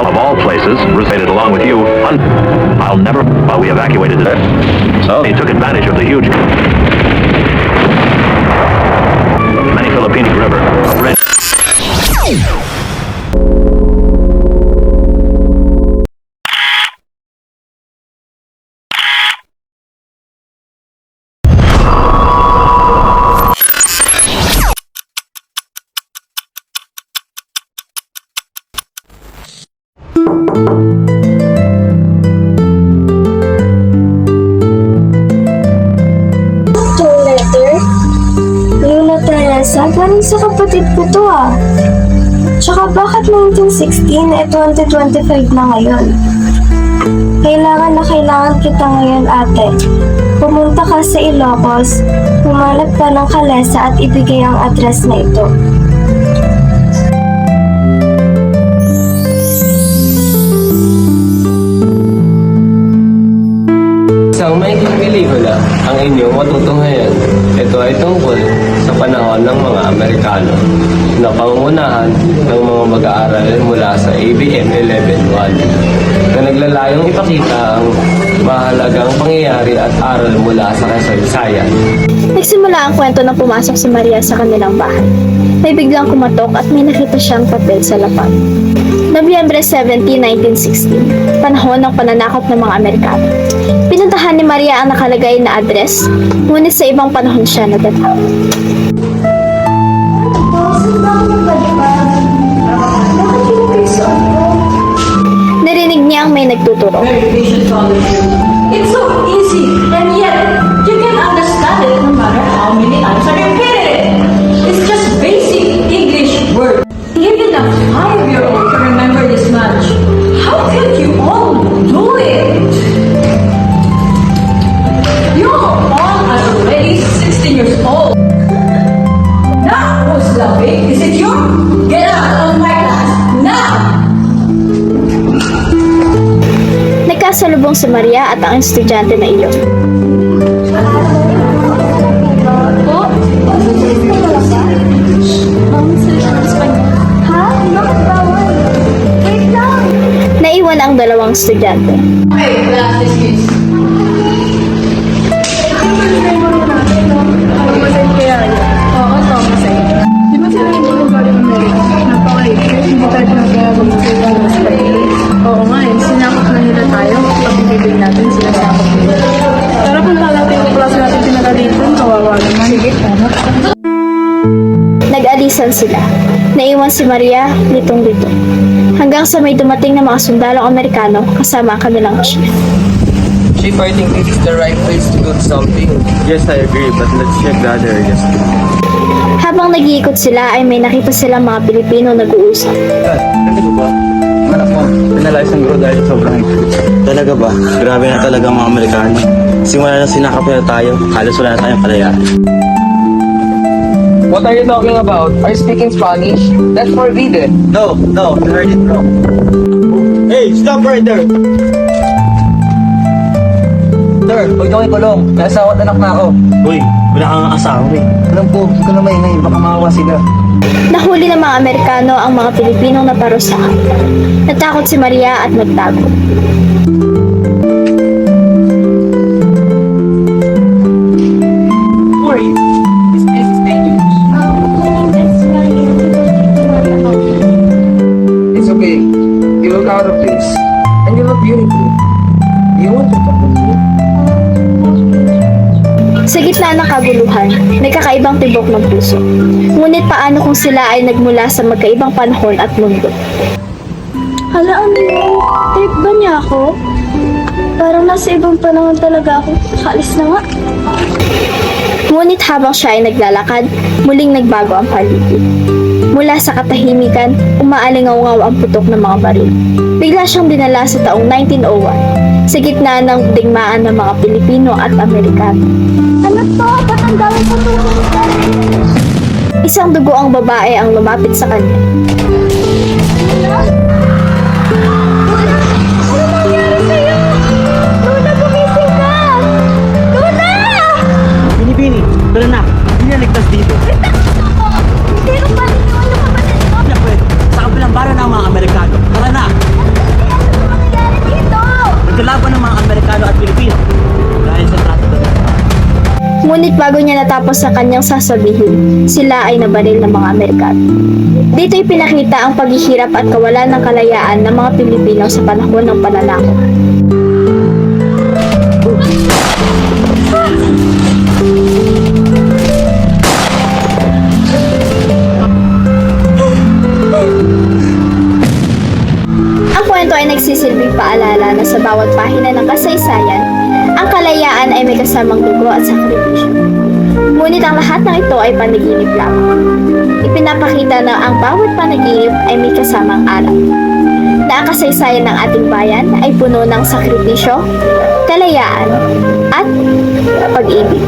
of all places, resided along with you. I'll never, while we evacuated it. So they took advantage of the huge many Philippine River. A bridge. Itong letter? Lola Teresa, galing sa kapatid ko to ah. Tsaka bakit 1916 eh 2025 na ngayon? Kailangan na kailangan kita ngayon ate. Pumunta ka sa Ilocos, humanap ka ng kalesa at ibigay ang address na ito. Isang may pelikula ang inyong matutunghayan. Ito ay tungkol sa panahon ng mga Amerikano na pangungunahan ng mga mag-aaral mula sa ABM 11-1 na naglalayong ipakita ang mahalagang pangyayari at aral mula sa kasaysayan. Nagsimula ang kwento na pumasok si Maria sa kanilang bahay. May biglang kumatok at may nakita siyang papel sa lapag. Nobyembre 17, 1916, panahon ng pananakop ng mga Amerikano. Pinuntahan ni Maria ang nakalagay na address, ngunit sa ibang panahon siya nadatang. Narinig niya ang may nagtuturo. It's so easy, and yet you can understand it no matter how many times I repeat it. It's just basic English words. Even a 5-year-old can remember this much. How could you all do it? You all are already 16 years old. Now, who's laughing? Is it you? Get out of my class now! Nagkasalubong si Maria at ang estudyante na iyon. Naiwan ang dalawang estudyante. Okay, class dismissed. Oo, ito, masaya. Di ba sila yung mga galing Amerika? Napakait. Hindi tayo pinagagawin sila ng Spain. Oo nga eh, sinakop na nila tayo. Pag-ibig natin, sinasakop nila. Pero kung natin yung klase natin pinagalitan, kawawa naman. Sige, tama. Nag-alisan sila. Naiwan si Maria litong-lito. Hanggang sa may dumating na mga sundalong Amerikano kasama ang kanilang chief. Chief, I think this is the right place to do something. Yes, I agree, but let's check the other areas. Habang nag-iikot sila ay may nakita silang mga Pilipino nag-uusap. Talaga ba? Anak mo, pinalayas ng grow dahil sobrang higpit. Talaga ba? Grabe na talaga ang mga Amerikano. Simula na sinakap na tayo, halos wala na tayong kalayaan. What are you talking about? Are you speaking Spanish? That's forbidden. No, you heard it wrong. Hey, stop right there! Sir, huwag nyo ikulong. Nasawa at anak na ako. Uy, wala kang asawa eh. Alam po, huwag ka na maingay. Baka makawa sila. Nahuli ng mga Amerikano ang mga Pilipinong naparusahan. Natakot si Maria at nagtago. Who are you? This place is dangerous. It's okay. You look out of place. And you look beautiful. You want to talk with me? Sa gitna ng kaguluhan, may kakaibang tibok ng puso. Ngunit paano kung sila ay nagmula sa magkaibang panahon at mundo? Hala, ano yun? Trip ba niya ako? Parang nasa ibang panahon talaga ako. Kaalis na nga. Ngunit habang siya ay naglalakad, muling nagbago ang paligid. Mula sa katahimikan, umaalingaw ang putok ng mga baril. Bigla siyang dinala sa taong 1901, sa gitna ng digmaan ng mga Pilipino at Amerikano. Ano to? Ba't ang dami pa Isang dugo ang babae ang lumapit sa kanya. Ano nangyari sa'yo? Luna, gumising ka! Luna! Bini, tara na. Hindi na ligtas dito. Sino ba ninyo? Ano kapatid mo? Sa kabilang bara ng mga Amerikano. Tara na! Ngunit bago niya natapos sa kanyang sasabihin, sila ay nabaril ng mga Amerikano. Dito'y pinakita ang paghihirap at kawalan ng kalayaan ng mga Pilipino sa panahon ng pananakop. Ang kwento ay nagsisilbing paalala na sa bawat pahina ng kasaysayan, ang kalayaan ay may kasamang dugo at sakripisyo. Ngunit ang lahat ng ito ay panaginip lamang. Ipinapakita na ang bawat panaginip ay may kasamang aral. Na ang kasaysayan ng ating bayan ay puno ng sakripisyo, kalayaan, at pag-ibig.